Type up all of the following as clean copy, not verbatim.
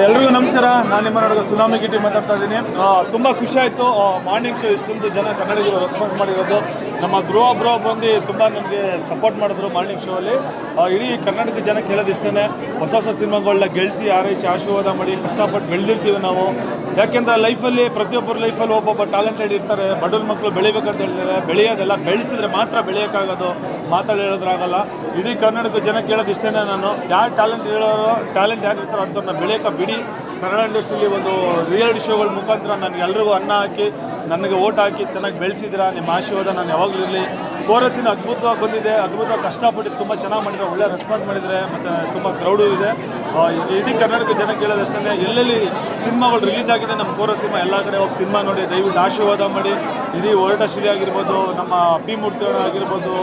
ಎಲ್ರಿಗೂ ನಮಸ್ಕಾರ. ನಾನು ನಿಮ್ಮ ನಾಡಕ ಸುನಾಮಿ ಕಿಟಿ ಮಾತಾಡ್ತಾ ಇದ್ದೀನಿ. ತುಂಬ ಖುಷಿ ಆಯಿತು ಮಾರ್ನಿಂಗ್ ಶೋ ಇಷ್ಟೊಂದು ಜನ ಕನ್ನಡಿಗರು ರೆಸ್ಪಾನ್ಸ್ ಮಾಡಿರೋದು. ನಮ್ಮ ಧ್ರುವ ಬ್ರೋ ಬಂದು ತುಂಬ ನಮಗೆ ಸಪೋರ್ಟ್ ಮಾಡಿದ್ರು ಮಾರ್ನಿಂಗ್ ಶೋ ಅಲ್ಲಿ. ಇಡೀ ಕರ್ನಾಟಕ ಜನಕ್ಕೆ ಹೇಳೋದಿಷ್ಟೇ, ಹೊಸ ಹೊಸ ಸಿನಿಮಾಗಳನ್ನ ಗೆಲ್ಸಿ ಆರೈಸಿ ಆಶೀರ್ವಾದ ಮಾಡಿ ಕಷ್ಟಪಟ್ಟು ಬೆಳೆದಿರ್ತೀವಿ ನಾವು. ಯಾಕೆಂದರೆ ಲೈಫಲ್ಲಿ ಪ್ರತಿಯೊಬ್ಬರ ಲೈಫಲ್ಲಿ ಒಬ್ಬೊಬ್ಬ ಟ್ಯಾಲೆಂಟೆಡ್ ಇರ್ತಾರೆ. ಬಡವ್ರ ಮಕ್ಕಳು ಬೆಳಿಬೇಕಂತ ಹೇಳ್ತಾರೆ. ಬೆಳೆಯೋದೆಲ್ಲ ಬೆಳೆಸಿದ್ರೆ ಮಾತ್ರ ಬೆಳೆಯೋಕ್ಕಾಗೋದು, ಹೇಳಿದ್ರಾಗಲ್ಲ. ಇಡೀ ಕರ್ನಾಟಕ ಜನಕ್ಕೆ ಹೇಳೋದಿಷ್ಟೇ, ನಾನು ಯಾರು ಟ್ಯಾಲೆಂಟ್ ಯಾರು ಇರ್ತಾರೋ ಅಂಥವ್ರನ್ನ ಬೆಳೆಯೋಕೆ ಬಿಡಿ. ಕನ್ನಡ ಇಂಡಸ್ಟ್ರಿಯಲ್ಲಿ ಒಂದು ರಿಯಾಲಿಟಿ ಶೋಗಳ ಮುಖಾಂತರ ನನಗೆ ಎಲ್ರಿಗೂ ಅನ್ನ ಹಾಕಿ ನನಗೆ ಓಟ್ ಹಾಕಿ ಚೆನ್ನಾಗಿ ಬೆಳೆಸಿದ್ದೀರಾ. ನಿಮ್ಮ ಆಶೀರ್ವಾದ ನಾನು ಯಾವಾಗಲೂ ಇರಲಿ. ಕೋರಸಿನ ಅದ್ಭುತವಾಗಿ ಬಂದಿದೆ, ಅದ್ಭುತವಾಗಿ ಕಷ್ಟಪಟ್ಟು ತುಂಬ ಚೆನ್ನಾಗಿ ಮಾಡಿದರೆ, ಒಳ್ಳೆ ರೆಸ್ಪಾನ್ಸ್ ಮಾಡಿದರೆ, ಮತ್ತು ತುಂಬ ಕ್ರೌಡು ಇದೆ. ಇಡೀ ಕರ್ನಾಟಕ ಜನಕ್ಕೆ ಹೇಳೋದಷ್ಟೇ, ಎಲ್ಲೆಲ್ಲಿ ಸಿನಿಮಾಗಳು ರಿಲೀಸ್ ಆಗಿದೆ ನಮ್ಮ ಕೋರಸ್ ಸಿನಿಮಾ ಎಲ್ಲ ಕಡೆ ಹೋಗಿ ಸಿನಿಮಾ ನೋಡಿ ದಯವಿಟ್ಟು ಆಶೀರ್ವಾದ ಮಾಡಿ. ಇಡೀ ಶ್ರೀ ಆಗಿರ್ಬೋದು, ನಮ್ಮ ಪಿ ಮೂರ್ತಿ ಆಗಿರ್ಬೋದು,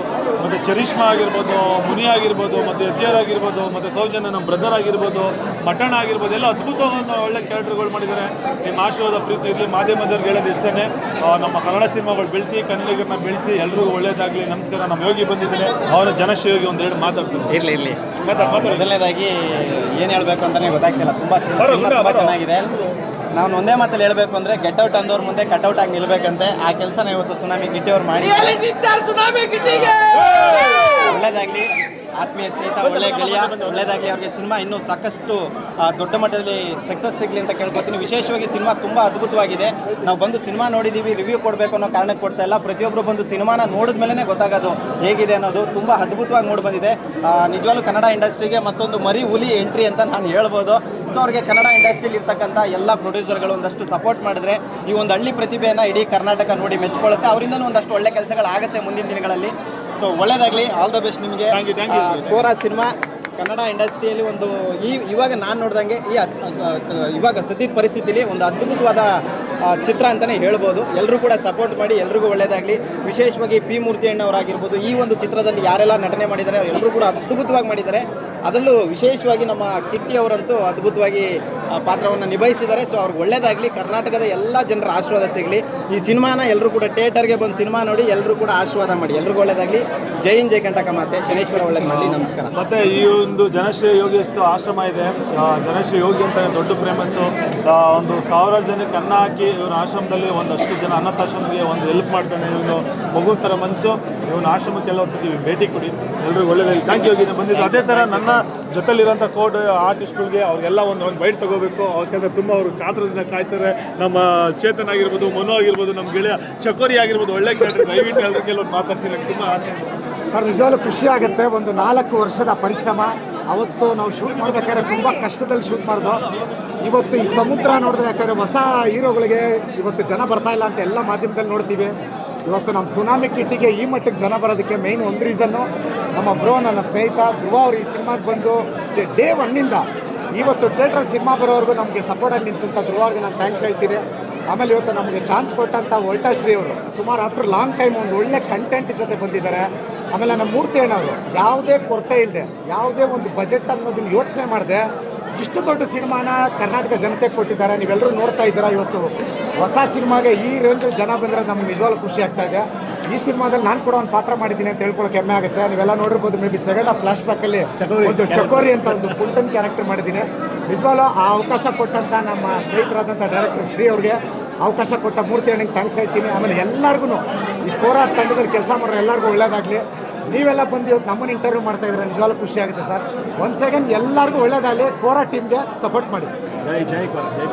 ಮತ್ತು ಚರಿಷ್ಮಾ ಆಗಿರ್ಬೋದು, ಮುನಿ ಆಗಿರ್ಬೋದು, ಮತ್ತು ಎತಿಯರ್ ಆಗಿರ್ಬೋದು, ಮತ್ತು ಸೌಜನ್ಯ ನಮ್ಮ ಬ್ರದರ್ ಆಗಿರ್ಬೋದು, ಮಟಣ ಆಗಿರ್ಬೋದು, ಎಲ್ಲ ಅದ್ಭುತವಾದ ಒಳ್ಳೆ ಕ್ಯಾರೆಕ್ಟರ್ಗಳು ಮಾಡಿದ್ದಾರೆ. ನಿಮ್ಮ ಆಶೀರ್ವಾದ ಪ್ರೀತಿ ಇರಲಿ. ಮಾಧ್ಯಮದವ್ರಿಗೆ ಹೇಳೋದು ಇಷ್ಟೇ, ನಮ್ಮ ಕನ್ನಡ ಸಿನಿಮಾಗಳು ಬೆಳೆಸಿ, ಕನ್ನಡಿಗರನ್ನ ಬೆಳೆಸಿ, ಎಲ್ರಿಗೂ ಒಳ್ಳೇದಾಗಲಿ. ನಮಸ್ಕಾರ. ನಮ್ಮ ಯೋಗಿ ಬಂದಿದ್ದೇನೆ, ಅವರ ಜನಶ್ರೀ ಒಂದೆರಡು ಮಾತಾಡ್ತೀನಿ. ಇರಲಿ ಮೊದಲನೇದಾಗಿ ಏನು ಹೇಳಬೇಕು ಅಂತಲೇ ಗೊತ್ತಾಗ್ತಿಲ್ಲ. ತುಂಬ ಚೆನ್ನಾಗಿದೆ. ನಾನು ಒಂದೇ ಮಾತಲ್ಲಿ ಹೇಳಬೇಕು ಅಂದರೆ, ಗೆಟ್ ಔಟ್ ಅಂದವ್ರ ಮುಂದೆ ಕಟ್ಔಟ್ ಆಗಿ ನಿಲ್ಬೇಕಂತೆ. ಆ ಕೆಲಸನ ಇವತ್ತು ಸುನಾಮಿ ಗಿಟ್ಟಿ ಅವ್ರು ಮಾಡಿ. ಒಳ್ಳೇದಾಗಲಿ. ಆತ್ಮೀಯ ಸ್ನೇಹಿತ, ಒಳ್ಳೆ ಗೆಳೆಯ, ಒಳ್ಳೇದಾಗಲಿ ಅವ್ರಿಗೆ. ಸಿನಿಮಾ ಇನ್ನೂ ಸಾಕಷ್ಟು ದೊಡ್ಡ ಮಟ್ಟದಲ್ಲಿ ಸಕ್ಸಸ್ ಸಿಗಲಿ ಅಂತ ಕೇಳ್ಕೊತೀನಿ. ವಿಶೇಷವಾಗಿ ಸಿನಿಮಾ ತುಂಬ ಅದ್ಭುತವಾಗಿದೆ. ನಾವು ಬಂದು ಸಿನಿಮಾ ನೋಡಿದ್ದೀವಿ, ರಿವ್ಯೂ ಕೊಡಬೇಕು ಅನ್ನೋ ಕಾರಣಕ್ಕೆ ಕೊಡ್ತಾ ಇಲ್ಲ. ಪ್ರತಿಯೊಬ್ಬರು ಬಂದು ಸಿನಿಮಾನ ನೋಡಿದ ಮೇಲೇ ಗೊತ್ತಾಗೋದು ಹೇಗಿದೆ ಅನ್ನೋದು. ತುಂಬ ಅದ್ಭುತವಾಗಿ ಮೂಡಿ ಬಂದಿದೆ. ನಿಜವಾಗ್ಲೂ ಕನ್ನಡ ಇಂಡಸ್ಟ್ರಿಗೆ ಮತ್ತೊಂದು ಮರಿ ಹುಲಿ ಎಂಟ್ರಿ ಅಂತ ನಾನು ಹೇಳ್ಬೋದು. ಸೊ ಅವ್ರಿಗೆ ಕನ್ನಡ ಇಂಡಸ್ಟ್ರಿಯಲ್ಲಿ ಇರ್ತಕ್ಕಂಥ ಎಲ್ಲ ಪ್ರೊಡ್ಯೂಸರ್ಗಳು ಒಂದಷ್ಟು ಸಪೋರ್ಟ್ ಮಾಡಿದ್ರೆ ಈ ಒಂದು ಹಳ್ಳಿ ಪ್ರತಿಭೆಯನ್ನು ಇಡೀ ಕರ್ನಾಟಕ ನೋಡಿ ಮೆಚ್ಕೊಳ್ಳುತ್ತೆ. ಅವರಿಂದನೂ ಒಂದಷ್ಟು ಒಳ್ಳೆ ಕೆಲಸಗಳಾಗುತ್ತೆ ಮುಂದಿನ ದಿನಗಳಲ್ಲಿ. ಸೊ ಒಳ್ಳೆಯದಾಗಲಿ, ಆಲ್ ದ ಬೆಸ್ಟ್ ನಿಮಗೆ. ಕೋರಾ ಸಿನಿಮಾ ಕನ್ನಡ ಇಂಡಸ್ಟ್ರಿಯಲ್ಲಿ ಒಂದು ಇವಾಗ ನಾನು ನೋಡ್ದಂಗೆ ಇವಾಗ ಸದ್ಯದ ಪರಿಸ್ಥಿತಿಯಲ್ಲಿ ಒಂದು ಅದ್ಭುತವಾದ ಚಿತ್ರ ಅಂತಲೇ ಹೇಳ್ಬೋದು. ಎಲ್ಲರೂ ಕೂಡ ಸಪೋರ್ಟ್ ಮಾಡಿ, ಎಲ್ರಿಗೂ ಒಳ್ಳೆಯದಾಗಲಿ. ವಿಶೇಷವಾಗಿ ಪಿ ಮೂರ್ತಿ ಅಣ್ಣವರಾಗಿರ್ಬೋದು, ಈ ಒಂದು ಚಿತ್ರದಲ್ಲಿ ಯಾರೆಲ್ಲ ನಟನೆ ಮಾಡಿದ್ದಾರೆ ಎಲ್ಲರೂ ಕೂಡ ಅದ್ಭುತವಾಗಿ ಮಾಡಿದ್ದಾರೆ. ಅದರಲ್ಲೂ ವಿಶೇಷವಾಗಿ ನಮ್ಮ ಕಿಟ್ಟಿ ಅವರಂತೂ ಅದ್ಭುತವಾಗಿ ಪಾತ್ರವನ್ನು ನಿಭಾಯಿಸಿದ್ದಾರೆ. ಸೊ ಅವ್ರಿಗೆ ಒಳ್ಳೆಯದಾಗಲಿ. ಕರ್ನಾಟಕದ ಎಲ್ಲ ಜನರ ಆಶೀರ್ವಾದ ಸಿಗಲಿ. ಈ ಸಿನಿಮಾನ ಎಲ್ಲರೂ ಕೂಡ ಥಿಯೇಟರ್ಗೆ ಬಂದು ಸಿನಿಮಾ ನೋಡಿ ಎಲ್ಲರೂ ಕೂಡ ಆಶೀರ್ವಾದ ಮಾಡಿ. ಎಲ್ರಿಗೂ ಒಳ್ಳೆಯದಾಗಲಿ. ಜೈ ಹಿಂದ್, ಜೈ ಕಂಟಕ ಮಾತೆ. ಶನೇಶ್ವರ ಒಳ್ಳೇದು ಮಾಡಲಿ. ನಮಸ್ಕಾರ. ಮತ್ತು ಈ ಒಂದು ಜನಶ್ರೀ ಯೋಗಿ ಆಶ್ರಮ ಇದೆ. ಜನಶ್ರೀ ಯೋಗಿ ಅಂತ ದೊಡ್ಡ ಫೇಮಸ್ಸು. ಒಂದು 1000 ಜನಕ್ಕೆ ಅನ್ನ ಹಾಕಿ ಇವನ ಆಶ್ರಮದಲ್ಲಿ ಒಂದಷ್ಟು ಜನ ಅನಾಥಾಶ್ರಮಕ್ಕೆ ಒಂದು ಹೆಲ್ಪ್ ಮಾಡ್ತಾನೆ. ಇವನು ಮಗು ಥರ ಮಂಚು. ಇವನ ಆಶ್ರಮಕ್ಕೆಲ್ಲ ಒಂದ್ಸತಿ ಭೇಟಿ ಕೊಡಿ. ಎಲ್ರಿಗೂ ಒಳ್ಳೆಯದಾಗಿ. Thank you. ಯೋಗಿನ ಬಂದಿದ್ದು ಅದೇ ಥರ ನನ್ನ ಜೊತೆಲಿರೋಂಥ ಕೋಡ್ ಆರ್ಟಿಸ್ಟ್ಗಳಿಗೆ ಅವ್ರಿಗೆಲ್ಲ ಒಂದು ಬೈಟ್ ತೊಗೋಬೇಕು. ಯಾಕಂದರೆ ತುಂಬ ಅವರು ಕಾತ್ರದಿಂದ ಕಾಯ್ತಾರೆ. ನಮ್ಮ ಚೇತನ್ ಆಗಿರ್ಬೋದು, ಮನು ಆಗಿರ್ಬೋದು, ನಮ್ಮ ಗೆಳೆಯ ಚಕೋರಿ ಆಗಿರ್ಬೋದು, ಒಳ್ಳೆ ಕ್ಯಾರೆಕ್ಟರ್. ದಯವಿಟ್ಟು ಎಲ್ಲರೂ ಕೆಲವೊಂದು ಮಾತಾಡ್ಸಿ, ನನಗೆ ತುಂಬ ಆಸೆ ಇದೆ ಸರ್. ನಿಜವಾಗ್ಲೂ ಖುಷಿ ಆಗುತ್ತೆ. ಒಂದು 4 ವರ್ಷದ ಪರಿಶ್ರಮ. ಅವತ್ತು ನಾವು ಶೂಟ್ ಮಾಡಬೇಕಾದ್ರೆ ತುಂಬ ಕಷ್ಟದಲ್ಲಿ ಶೂಟ್ ಮಾಡಿದೋ. ಇವತ್ತು ಈ ಸಮುದ್ರ ನೋಡಿದ್ರೆ, ಯಾಕಂದರೆ ಹೊಸ ಹೀರೋಗಳಿಗೆ ಇವತ್ತು ಜನ ಬರ್ತಾ ಇಲ್ಲ ಅಂತ ಎಲ್ಲ ಮಾಧ್ಯಮದಲ್ಲಿ ನೋಡ್ತೀವಿ. ಇವತ್ತು ನಮ್ಮ ಸುನಾಮಿ ಕಿಟ್ಟಿಗೆ ಈ ಮಟ್ಟಿಗೆ ಜನ ಬರೋದಕ್ಕೆ ಮೇಯ್ನ್ ಒಂದು ರೀಸನ್ನು ನಮ್ಮ ಬ್ರೋ, ನನ್ನ ಸ್ನೇಹಿತ ಧ್ರುವ ಅವರು ಈ ಸಿನಿಮಾಗೆ ಬಂದು ಡೇ 1ನಿಂದ ಇವತ್ತು ಥಿಯೇಟ್ರಲ್ಲಿ ಸಿನಿಮಾ ಬರೋವರೆಗೂ ನಮಗೆ ಸಪೋರ್ಟಾಗಿ ನಿಂತಂಥ ಧ್ರುವ ಅವ್ರಿಗೆ ನಾನು ಥ್ಯಾಂಕ್ಸ್ ಹೇಳ್ತೀನಿ. ಆಮೇಲೆ ಇವತ್ತು ನಮಗೆ ಚಾನ್ಸ್ ಕೊಟ್ಟಂಥ ಶ್ರೀ ಅವರು ಸುಮಾರು ಆಫ್ಟರ್ ಲಾಂಗ್ ಟೈಮ್ ಒಂದು ಒಳ್ಳೆ ಕಂಟೆಂಟ್ ಜೊತೆ ಬಂದಿದ್ದಾರೆ. ಆಮೇಲೆ ನಮ್ಮ ಮೂರ್ತಿ ಅಣ್ಣವರು ಯಾವುದೇ ಕೊರತೆ ಇಲ್ಲದೆ, ಯಾವುದೇ ಒಂದು ಬಜೆಟ್ ಅನ್ನೋದನ್ನು ಯೋಚನೆ ಮಾಡಿದೆ ಇಷ್ಟು ದೊಡ್ಡ ಸಿನಿಮಾನ ಕರ್ನಾಟಕ ಜನತೆಗೆ ಕೊಟ್ಟಿದ್ದಾರೆ. ನೀವೆಲ್ಲರೂ ನೋಡ್ತಾ ಇದ್ದೀರಾ. ಇವತ್ತು ಹೊಸ ಸಿನಿಮಾಗೆ ಈ ರೇಂಜಲ್ಲಿ ಜನ ಬಂದರೆ ನಮ್ಗೆ ನಿಜವಾಗ್ಲೂ ಖುಷಿ ಆಗ್ತಾ ಇದೆ. ಈ ಸಿನಿಮಾದಲ್ಲಿ ನಾನು ಕೂಡ ಒಂದು ಪಾತ್ರ ಮಾಡಿದ್ದೀನಿ ಅಂತ ಹೇಳ್ಕೊಳ್ಳೋಕೆ ಹೆಮ್ಮೆ ಆಗುತ್ತೆ. ನೀವೆಲ್ಲ ನೋಡಿರ್ಬೋದು, ಮೇ ಬಿ ಸೆಕೆಂಡ್ ಫ್ಲಾಶ್ ಬ್ಯಾಕಲ್ಲಿ ಒಂದು ಚಕೋರಿ ಅಂತ ಒಂದು ಪುಂಟನ್ ಕ್ಯಾರೆಕ್ಟರ್ ಮಾಡಿದ್ದೀನಿ. ನಿಜವಾಗ್ಲೂ ಆ ಅವಕಾಶ ಕೊಟ್ಟಂಥ ನಮ್ಮ ಸ್ನೇಹಿತರಾದಂಥ ಡೈರೆಕ್ಟರ್ ಶ್ರೀ ಅವ್ರಿಗೆ, ಅವಕಾಶ ಕೊಟ್ಟ ಮೂರ್ತಿ ಅಣ್ಣಂಗೆ ಥ್ಯಾಂಕ್ಸ್ ಹೇಳ್ತೀನಿ. ಆಮೇಲೆ ಎಲ್ಲರಿಗೂ ಈ ಹೋರಾಟ ತಂಡದಲ್ಲಿ ಕೆಲಸ ಮಾಡೋರು ಎಲ್ಲರಿಗೂ ಒಳ್ಳೆಯದಾಗಲಿ. ನೀವೆಲ್ಲ ಬಂದು ಇವತ್ತು ನಮ್ಮನ್ನು ಇಂಟರ್ವ್ಯೂ ಮಾಡ್ತಾ ಇದ್ರೆ ನಿಜವಾಗ್ಲೂ ಖುಷಿ ಆಗುತ್ತೆ ಸರ್. ಒಂದು ಸೆಕೆಂಡ್ ಎಲ್ಲರಿಗೂ ಒಳ್ಳೆಯದಾಗಲಿ. ಕೋರಾ ಟೀಮ್ಗೆ ಸಪೋರ್ಟ್ ಮಾಡಿ. ಜೈ ಜೈ ಕೋರಾ, ಜೈ.